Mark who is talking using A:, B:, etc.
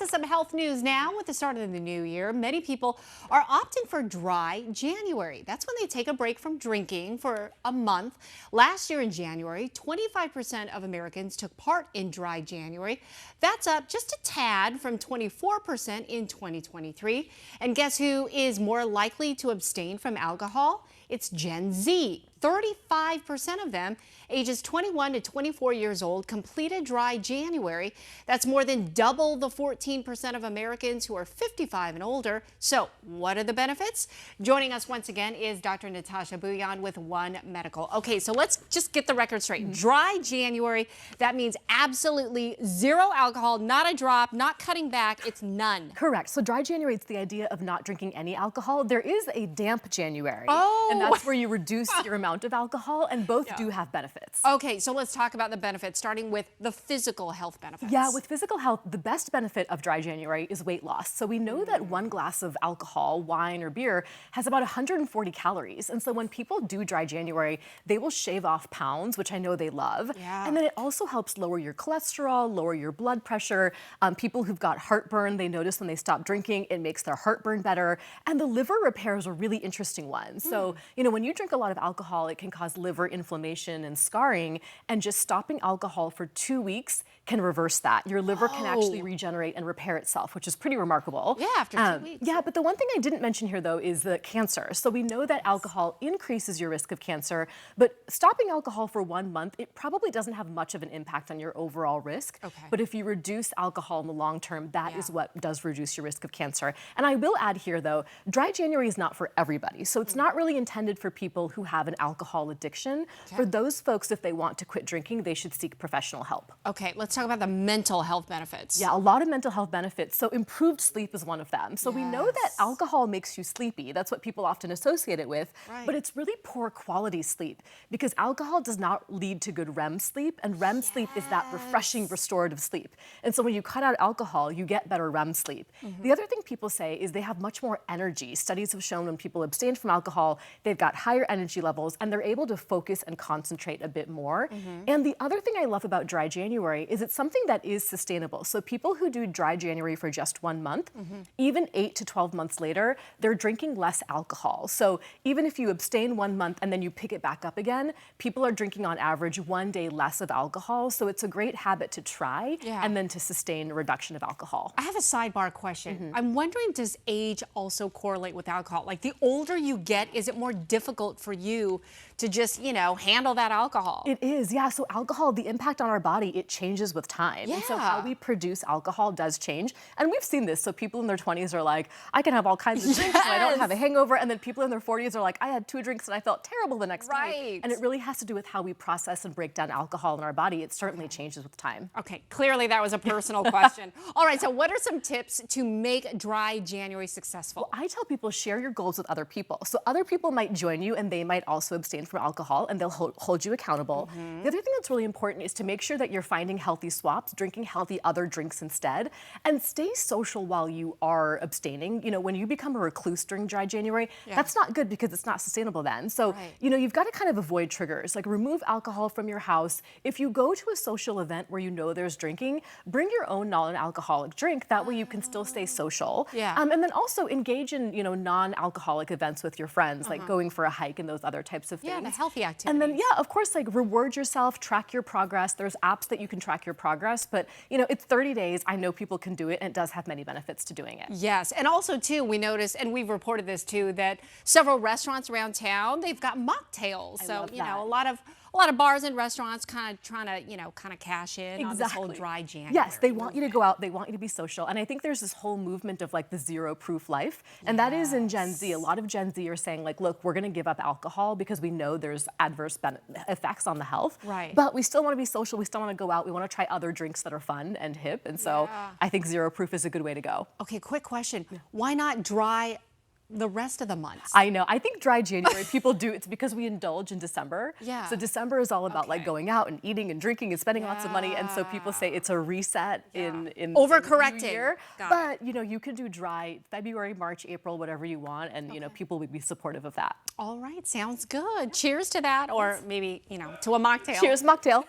A: to some health news now. With the start of the new year, many people are opting for dry January. That's when they take a break from drinking for a month. Last year in January, 25% of Americans took part in dry January. That's up just a tad from 24% in 2023. And guess who is more likely to abstain from alcohol? It's Gen Z. 35% of them, ages 21 to 24 years old, completed dry January. That's more than double the 14% of Americans who are 55 and older. So what are the benefits? Joining us once again is Dr. Natasha Bouillon with One Medical. Okay, so let's just get the record straight. Dry January, that means absolutely zero alcohol, not a drop, not cutting back, it's none.
B: Correct. So dry January, it's the idea of not drinking any alcohol. There is a damp January.
A: Oh.
B: And that's where you reduce your amount of alcohol, and both do have benefits.
A: Okay, so let's talk about the benefits, starting with the physical health benefits.
B: Yeah, with physical health, the best benefit of dry January is weight loss. So we know that one glass of alcohol, wine or beer, has about 140 calories. And so when people do dry January, they will shave off pounds, which I know they love.
A: Yeah.
B: And then it also helps lower your cholesterol, lower your blood pressure. People who've got heartburn, they notice when they stop drinking, it makes their heartburn better. And the liver repairs are really interesting ones. So, you know, when you drink a lot of alcohol, it can cause liver inflammation and scarring, and just stopping alcohol for 2 weeks can reverse that. Your liver can actually regenerate and repair itself, which is pretty remarkable.
A: Yeah, after 2 weeks.
B: Yeah, but the one thing I didn't mention here, though, is the cancer. So we know that alcohol increases your risk of cancer, but stopping alcohol for 1 month, it probably doesn't have much of an impact on your overall risk.
A: Okay.
B: But if you reduce alcohol in the long term, that is what does reduce your risk of cancer. And I will add here, though, dry January is not for everybody. So it's not really intended for people who have an alcohol addiction. For those folks, if they want to quit drinking, they should seek professional help.
A: Okay, let's talk about the mental health benefits.
B: Yeah, a lot of mental health benefits. So improved sleep is one of them. So we know that alcohol makes you sleepy. That's what people often associate it with. But it's really poor quality sleep, because alcohol does not lead to good REM sleep. And REM sleep is that refreshing, restorative sleep. And so when you cut out alcohol, you get better REM sleep. The other thing people say is they have much more energy. Studies have shown when people abstain from alcohol, they've got higher energy levels and they're able to focus and concentrate a bit more. And the other thing I love about dry January is it's something that is sustainable. So people who do dry January for just 1 month, even 8 to 12 months later, they're drinking less alcohol. So even if you abstain 1 month and then you pick it back up again, people are drinking on average 1 day less of alcohol. So it's a great habit to try and then to sustain a reduction of alcohol.
A: I have a sidebar question. I'm wondering, does age also correlate with alcohol? Like, the older you get, is it more difficult for you to just, you know, handle that alcohol?
B: It is, yeah. So alcohol, the impact on our body, it changes with time. And so how we produce alcohol does change. And we've seen this. So people in their 20s are like, I can have all kinds of drinks and I don't have a hangover. And then people in their 40s are like, I had 2 drinks and I felt terrible the next day. And it really has to do with how we process and break down alcohol in our body. It certainly changes with time.
A: Okay, clearly that was a personal question. All right, so what are some tips to make dry January successful?
B: Well, I tell people, share your goals with other people. So other people might join you and they might also abstain from alcohol, and they'll hold you accountable. The other thing that's really important is to make sure that you're finding healthy swaps, drinking healthy other drinks instead, and stay social while you are abstaining. You know, when you become a recluse during dry January, that's not good because it's not sustainable then. So, you know, you've got to kind of avoid triggers, like remove alcohol from your house. If you go to a social event where you know there's drinking, bring your own non-alcoholic drink. That way you can still stay social. And then also engage in, you know, non-alcoholic events with your friends, like going for a hike and those other types of things.
A: Yeah, the healthy activities.
B: And then, of course, like reward yourself, track your progress. There's apps that you can track your progress, but you know, it's 30 days. I know people can do it, and it does have many benefits to doing it.
A: Yes, and also too, we noticed, and we've reported this too, that several restaurants around town, they've got mocktails. So, you know, a lot of bars and restaurants kind of trying to, you know, kind of cash in on this whole dry January.
B: Yes, they want you to go out, they want you to be social. And I think there's this whole movement of like the zero proof life. And that is in Gen Z. A lot of Gen Z are saying like, look, we're going to give up alcohol because we know there's adverse effects on the health. But we still want to be social. We still want to go out. We want to try other drinks that are fun and hip. And so I think zero proof is a good way to go.
A: Okay, quick question. Why not dry the rest of the months?
B: I know. I think dry January people do. It's because we indulge in December.
A: Yeah.
B: So December is all about like going out and eating and drinking and spending lots of money. And so people say it's a reset in
A: overcorrecting.
B: New year. But you know, you can do dry February, March, April, whatever you want, and you know, people would be supportive of that.
A: All right, sounds good. Cheers to that, or maybe, you know, to a mocktail.
B: Cheers, mocktail.